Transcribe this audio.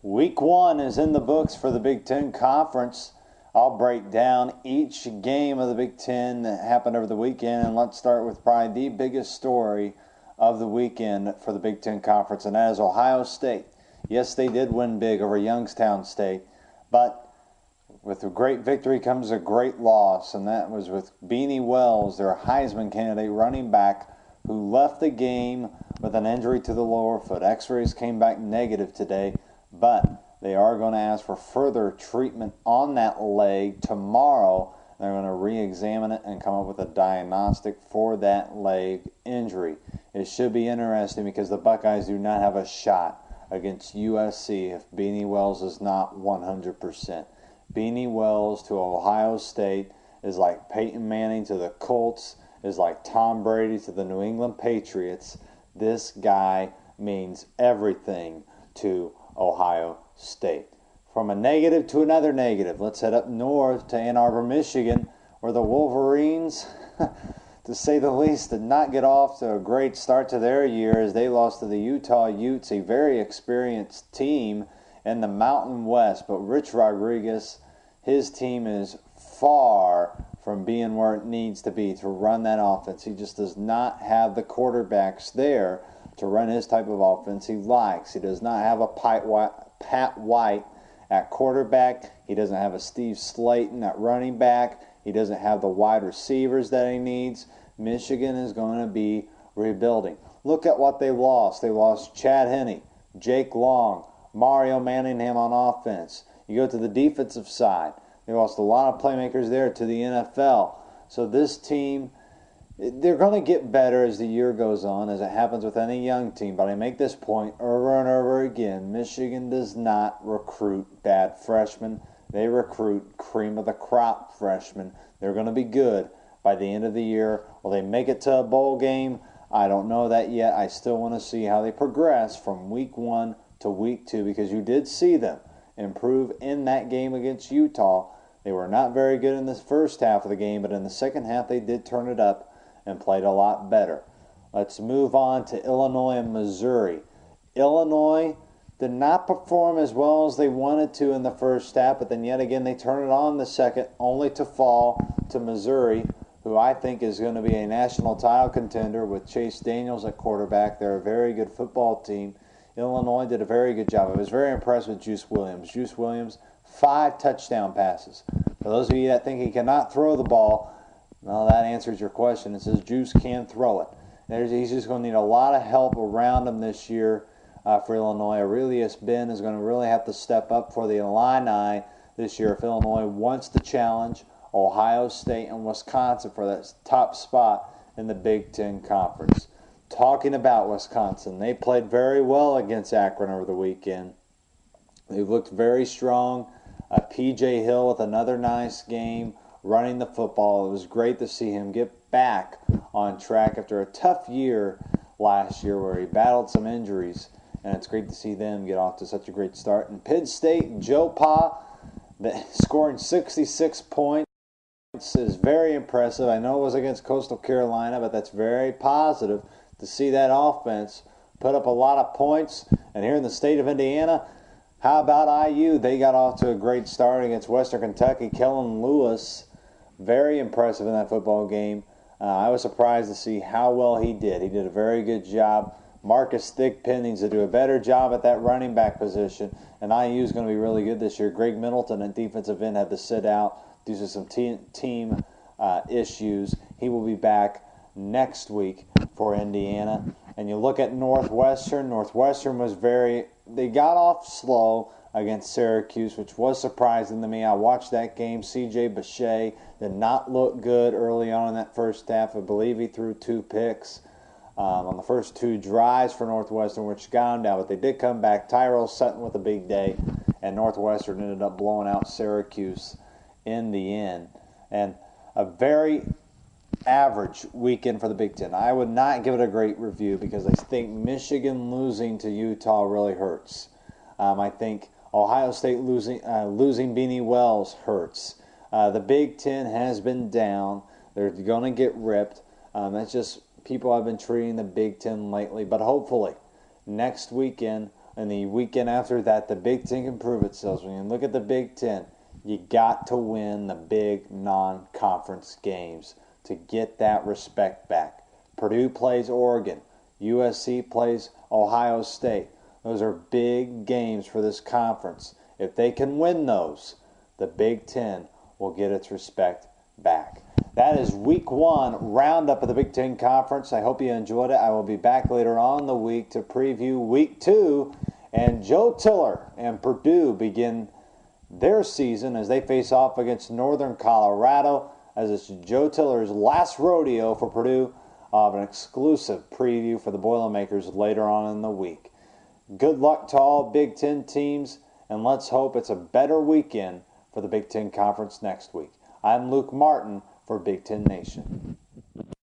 Week 1 is in the books for the Big Ten Conference. I'll break down each game of the Big Ten that happened over the weekend, and let's start with probably the biggest story of the weekend for the Big Ten Conference, and that is Ohio State. Yes, they did win big over Youngstown State, but with a great victory comes a great loss, and that was with Beanie Wells, their Heisman candidate running back, who left the game with an injury to the lower foot. X-rays came back negative today, but they are going to ask for further treatment on that leg tomorrow. They're going to re-examine it and come up with a diagnostic for that leg injury. It should be interesting because the Buckeyes do not have a shot against USC if Beanie Wells is not 100%. Beanie Wells to Ohio State is like Peyton Manning to the Colts, is like Tom Brady to the New England Patriots. This guy means everything to Ohio State. From a negative to another negative, let's head up north to Ann Arbor, Michigan, where the Wolverines, to say the least, did not get off to a great start to their year as they lost to the Utah Utes, a very experienced team in the Mountain West. But Rich Rodriguez, his team is far from being where it needs to be to run that offense. He just does not have the quarterbacks there to run his type of offense he likes. He does not have a Pat White at quarterback. He doesn't have a Steve Slayton at running back. He doesn't have the wide receivers that he needs. Michigan is going to be rebuilding. Look at what they lost. They lost Chad Henne, Jake Long, Mario Manningham on offense. You go to the defensive side. They lost a lot of playmakers there to the NFL. So this team, they're going to get better as the year goes on, as it happens with any young team. But I make this point over and over again. Michigan does not recruit bad freshmen. They recruit cream of the crop freshmen. They're going to be good by the end of the year. Will they make it to a bowl game? I don't know that yet. I still want to see how they progress from week 1 to week 2, because you did see them improve in that game against Utah. They were not very good in the first half of the game, but in the second half they did turn it up and played a lot better. Let's move on to Illinois and Missouri. Illinois did not perform as well as they wanted to in the first half, but then yet again they turn it on the second, only to fall to Missouri, who I think is going to be a national title contender with Chase Daniels at quarterback. They're a very good football team. Illinois did a very good job. I was very impressed with Juice Williams. Juice Williams, 5 touchdown passes. For those of you that think he cannot throw the ball, well, that answers your question. It says Juice can throw it. He's just going to need a lot of help around him this year for Illinois. Aurelius Ben is going to really have to step up for the Illini this year if Illinois wants to challenge Ohio State and Wisconsin for that top spot in the Big Ten Conference. Talking about Wisconsin, they played very well against Akron over the weekend. They looked very strong. P.J. Hill with another nice game running the football. It was great to see him get back on track after a tough year last year where he battled some injuries, and it's great to see them get off to such a great start. And Penn State, Joe Pa, scoring 66 points is very impressive. I know it was against Coastal Carolina, but that's very positive to see that offense put up a lot of points. And here in the state of Indiana, how about IU? They got off to a great start against Western Kentucky. Kellen Lewis, very impressive in that football game. I was surprised to see how well he did. He did a very good job. Marcus Thigpen needs to do a better job at that running back position. And IU is going to be really good this year. Greg Middleton at defensive end had to sit out due to some team issues. He will be back next week for Indiana. And you look at Northwestern. Northwestern was they got off slow against Syracuse, which was surprising to me. I watched that game. C.J. Bechet did not look good early on in that first half. I believe he threw 2 picks on the first 2 drives for Northwestern, which got him down. But they did come back. Tyrell Sutton with a big day, and Northwestern ended up blowing out Syracuse in the end. And a very average weekend for the Big Ten. I would not give it a great review because I think Michigan losing to Utah really hurts. I think Ohio State losing Beanie Wells hurts. The Big Ten has been down. They're going to get ripped. That's just people have been treating the Big Ten lately. But hopefully next weekend And the weekend after that, the Big Ten can prove itself. When you look at the Big Ten, you got to win the big non-conference games to get that respect back. Purdue plays Oregon. USC plays Ohio State. Those are big games for this conference. If they can win those, the Big Ten will get its respect back. That is Week 1 roundup of the Big Ten Conference. I hope you enjoyed it. I will be back later on in the week to preview Week 2. And Joe Tiller and Purdue begin their season as they face off against Northern Colorado, as it's Joe Tiller's last rodeo for Purdue, of an exclusive preview for the Boilermakers later on in the week. Good luck to all Big Ten teams, and let's hope it's a better weekend for the Big Ten Conference next week. I'm Luke Martin for Big Ten Nation.